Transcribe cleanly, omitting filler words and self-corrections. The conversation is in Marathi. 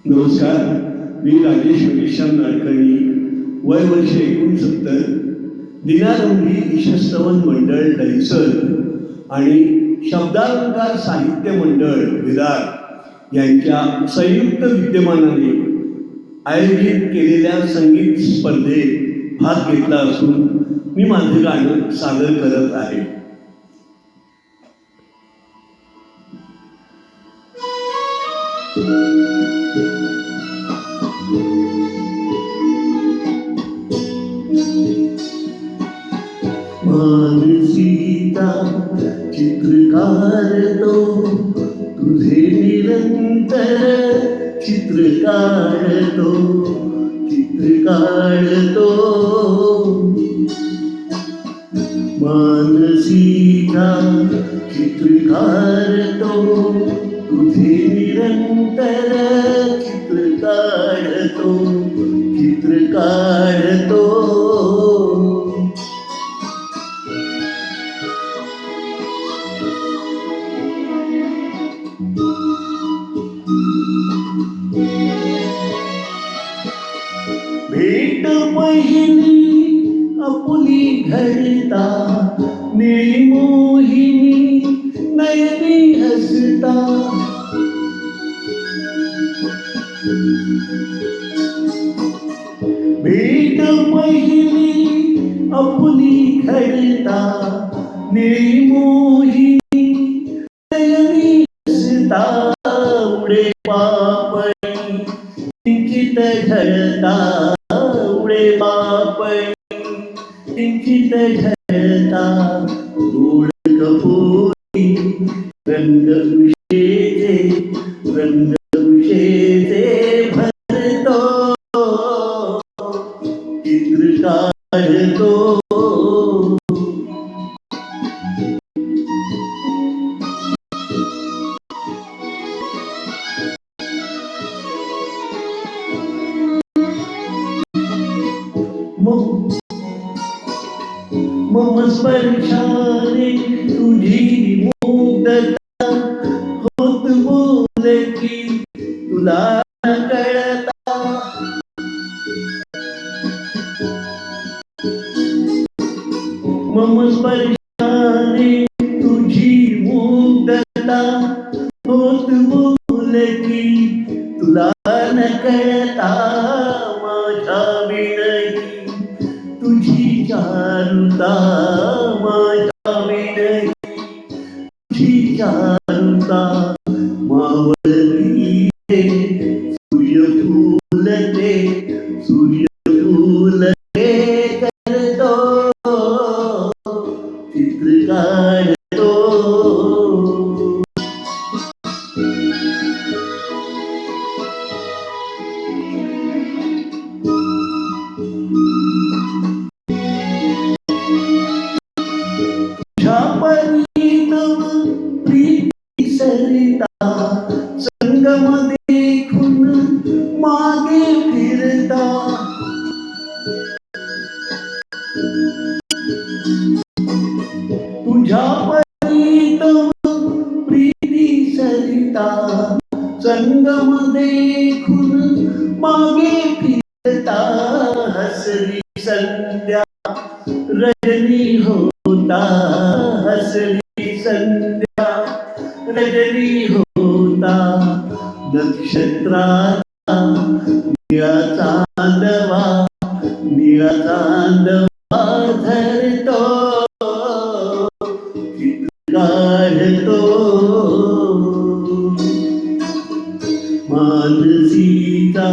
नमस्कार. मी राजेश महेश्याम नाडकर्णी, वय वर्ष 69, दिनारंभी ईशस्तवन मंडळ दहिसर आणि शब्दालंकार साहित्य मंडळ विरार यांच्या संयुक्त विद्यमानाने आयोजित केलेल्या संगीत स्पर्धेत भाग घेतला असून मी माझे गाणं सादर करत आहे. मानसीचा चित्रकार तो, तुझे निरंतर चित्र काढतो, चित्र काढतो. मानसीचा चित्रकार तो, तुझे निरंतर चित्र काढतो, चित्र काढतो. भेट पहिली आपुली घडता, निळी मोहिनी नयनी हसता. भेट पहिली आपुली घडता, निळी मोहिनी नयनी हसता. उडे पापणी किंचित घडता, उडे पापणी किंचित घडता. गोड कपोरी रंग उशेचे, रंग उशेचे भरतो, चित्र काढतो. मम स्पर्शाने तुझी मुग्धता, होत बोल की तुला कळता. मम स्पर्शाने तुझी मुग्धता, होत बोल की तुला न कळता. माझ्या विनयी तुझी चारुता, माझ्या विनयी तुझी चारुता. मावळती सूर्य फुलते, सूर्य फुलते करतो, चित्र काढतो. तुझ्या परितम प्रीती सरिता, संगम देखून मागे फिरता. तुझ्या परितम प्रीती सरिता, संगम देखून मागे फिरता. हसली संध्या रजनी होता, हसली संध्या रजनी होता. नक्षत्राचा निळा चांदवा, निळा चांदवा धरतो, चित्र काढतो. मानसीचा